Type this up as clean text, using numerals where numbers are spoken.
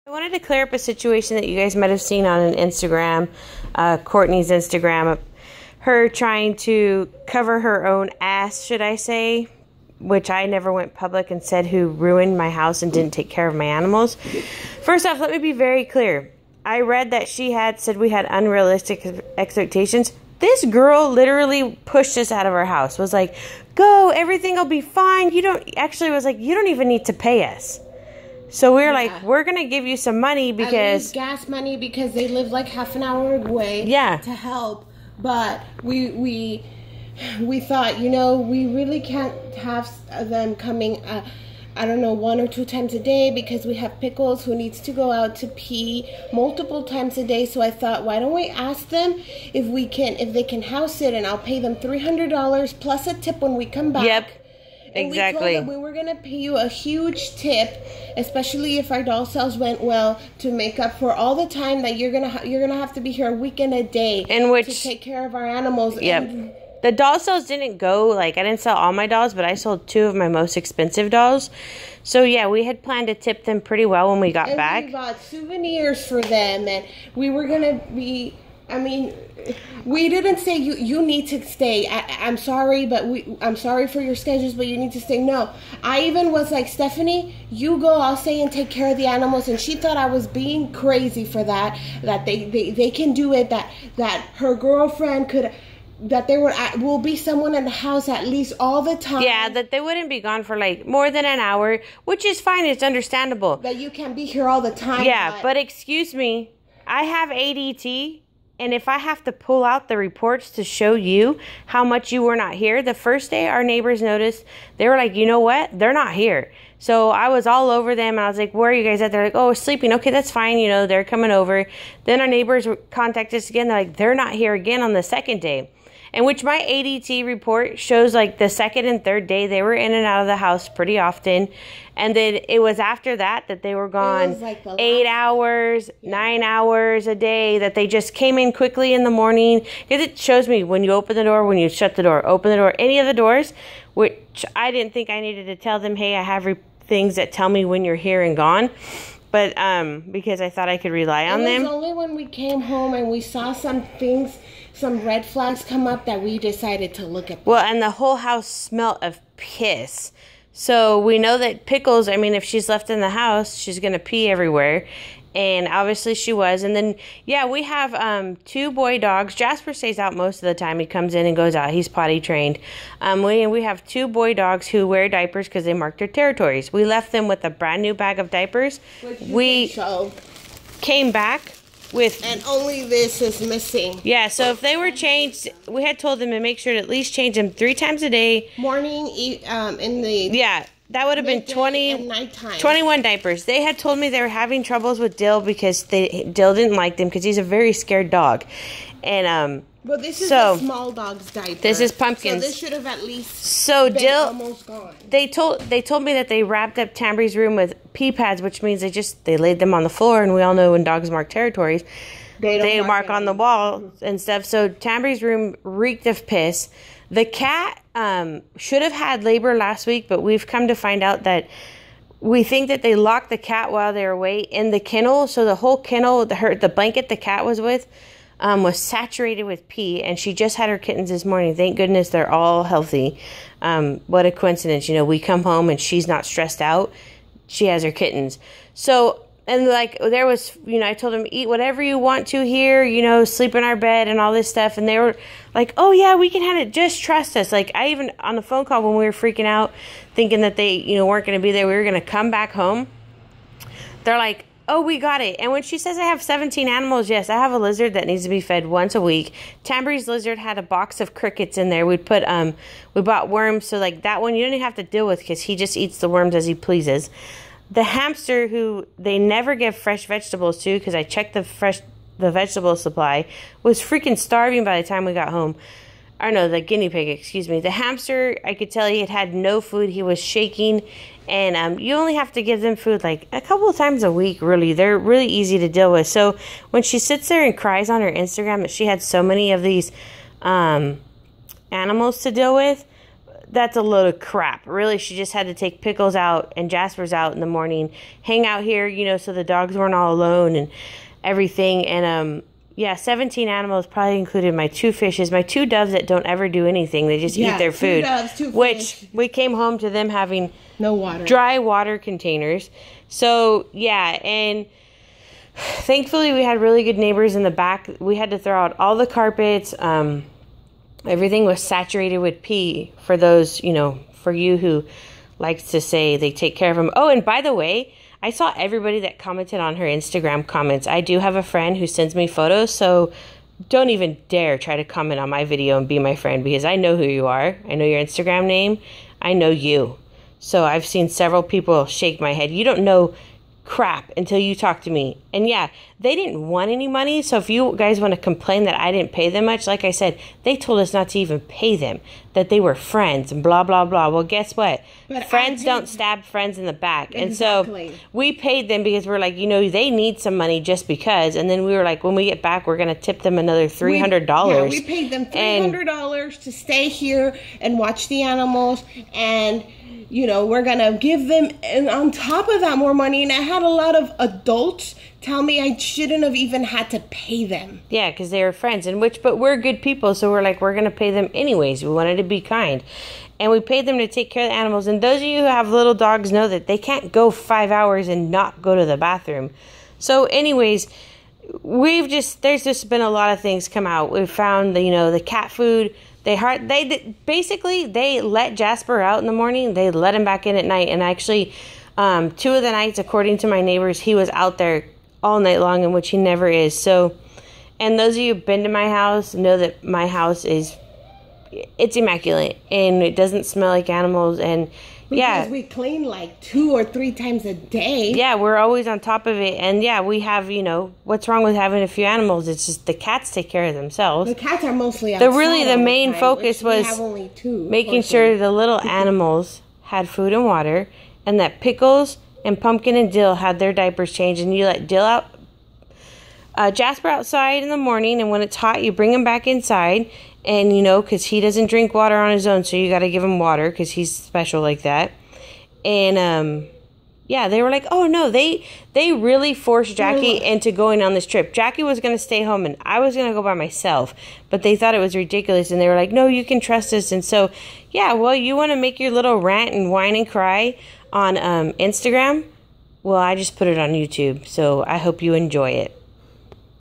I wanted to clear up a situation that you guys might have seen on an Instagram, Courtney's Instagram, her trying to cover her own ass, should I say, which I never went public and said who ruined my house and didn't take care of my animals. First off, let me be very clear. I read that she had said we had unrealistic expectations. This girl literally pushed us out of our house, was like, go, everything will be fine. You don't even need to pay us. So we were like, we're going to give you some money because... gas money because they live like half an hour away to help. But we thought, we really can't have them coming, I don't know, 1 or 2 times a day because we have Pickles who needs to go out to pee multiple times a day. So I thought, why don't we ask them if they can house it, and I'll pay them $300 plus a tip when we come back. Yep. And exactly. We told them we were going to pay you a huge tip, especially if our doll sales went well, to make up for all the time that you're gonna have to be here a week and a day to take care of our animals. Yep. And the doll sales didn't go, I didn't sell all my dolls, but I sold 2 of my most expensive dolls. So yeah, we had planned to tip them pretty well when we got back. We bought souvenirs for them, and we were gonna be. We didn't say you need to stay. I'm sorry, but I'm sorry for your schedules, but you need to stay. No, I even was like, Stephanie, you go, I'll stay and take care of the animals. And she thought I was being crazy for that they can do it, that her girlfriend could, that there will be someone in the house at least all the time. Yeah, that they wouldn't be gone for more than an hour, which is fine. It's understandable. That you can't be here all the time. Yeah, but excuse me, I have ADT. And if I have to pull out the reports to show you how much you were not here, the first day our neighbors noticed, they were like, you know what? They're not here. So I was all over them, and I was like, where are you guys at? They're like, oh, we're sleeping. Okay, that's fine. They're coming over. Then our neighbors contacted us again. They're like, they're not here again on the second day. In which my ADT report shows the second and third day they were in and out of the house pretty often. And then it was after that they were gone 8 hours, 9 hours a day, that they just came in quickly in the morning. Because it shows me when you open the door, when you shut the door, open the door, any of the doors, which I didn't think I needed to tell them, hey, I have things that tell me when you're here and gone. But because I thought I could rely on them. It was only when we came home and we saw some red flags come up, that we decided to look at them. Well, and the whole house smelled of piss. So we know that Pickles, if she's left in the house, she's going to pee everywhere. And obviously she was. And then, yeah, we have 2 boy dogs. Jasper stays out most of the time. He comes in and goes out. He's potty trained. We have 2 boy dogs who wear diapers because they mark their territories. We left them with a brand new bag of diapers. We came back with... And only this is missing. Yeah, so if they were changed, we had told them to make sure to at least change them 3 times a day. Morning, in the... Yeah. That would have been 21 diapers. They had told me they were having troubles with Dill because Dill didn't like them because he's a very scared dog. And but this is the small dog's diaper. This is Pumpkin's. So this should have at least been Dill, almost gone. They told me that they wrapped up Tambry's room with pee pads, which means they laid them on the floor, and we all know when dogs mark territories, they mark on the wall and stuff. So Tambry's room reeked of piss. The cat should have had labor last week, but we've come to find out that we think that they locked the cat while they were away in the kennel. So the whole kennel, the blanket the cat was with, was saturated with pee, and she just had her kittens this morning. Thank goodness they're all healthy. What a coincidence. We come home and she's not stressed out. She has her kittens. So... And there was, I told them, eat whatever you want to here, sleep in our bed and all this stuff. And they were like, oh yeah, we can have it. Just trust us. I even, on the phone call when we were freaking out, thinking that they, weren't going to be there, we were going to come back home. They're like, oh, we got it. And when she says I have 17 animals, yes, I have a lizard that needs to be fed once a week. Tambry's lizard had a box of crickets in there. We bought worms. So that one you don't even have to deal with because he just eats the worms as he pleases. The hamster, who they never give fresh vegetables to because I checked the vegetable supply, was freaking starving by the time we got home. Or no, the guinea pig, excuse me. The hamster, I could tell he had no food. He was shaking. And you only have to give them food a couple of times a week, really. They're really easy to deal with. So when she sits there and cries on her Instagram that she had so many of these animals to deal with, that's a load of crap. Really, she just had to take Pickles out and Jasper's out in the morning, hang out here, you know, so the dogs weren't all alone and everything. And, yeah, 17 animals probably included my 2 fishes, my 2 doves that don't ever do anything. They just eat their food. 2 doves, 2 which fish. We came home to them having no water, dry water containers. So, yeah, and thankfully we had really good neighbors in the back. We had to throw out all the carpets. Everything was saturated with pee for those, you know, for you who likes to say they take care of them. Oh, and by the way, I saw everybody that commented on her Instagram comments. I do have a friend who sends me photos, so don't even dare try to comment on my video and be my friend, because I know who you are. I know your Instagram name. I know you. So I've seen several people shake my head. You don't know crap until you talk to me. And yeah, they didn't want any money. So if you guys want to complain that I didn't pay them much, like I said, they told us not to even pay them, that they were friends and blah, blah, blah. Well, guess what? But friends don't stab friends in the back. Exactly. And so we paid them because we're like, you know, they need some money just because. And then we were like, when we get back, we're going to tip them another $300. Yeah, we paid them $300 to stay here and watch the animals. And you know, we're going to give them, and on top of that, more money. And I had a lot of adults tell me I shouldn't have even had to pay them. Yeah, because they were friends, but we're good people. So we're like, we're going to pay them anyways. We wanted to be kind. And we paid them to take care of the animals. And those of you who have little dogs know that they can't go 5 hours and not go to the bathroom. So anyways, there's just been a lot of things come out. We've found, the cat food. They basically let Jasper out in the morning. They let him back in at night. And actually, 2 of the nights, according to my neighbors, he was out there all night long, in which he never is. So, and those of you who've been to my house know that my house it's immaculate and it doesn't smell like animals. And because we clean like 2 or 3 times a day. Yeah, we're always on top of it. And yeah, we have, what's wrong with having a few animals? It's just the cats take care of themselves. The cats are mostly outside. The main focus was making sure the little animals had food and water, and that Pickles and Pumpkin and Dill had their diapers changed. And you let Dill out, Jasper outside in the morning, and when it's hot, you bring him back inside. And, because he doesn't drink water on his own, so you got to give him water because he's special like that. And, they were like, oh, no, they really forced Jackie into going on this trip. Jackie was going to stay home, and I was going to go by myself. But they thought it was ridiculous, and they were like, no, you can trust us. And so, you want to make your little rant and whine and cry on Instagram? Well, I just put it on YouTube, so I hope you enjoy it.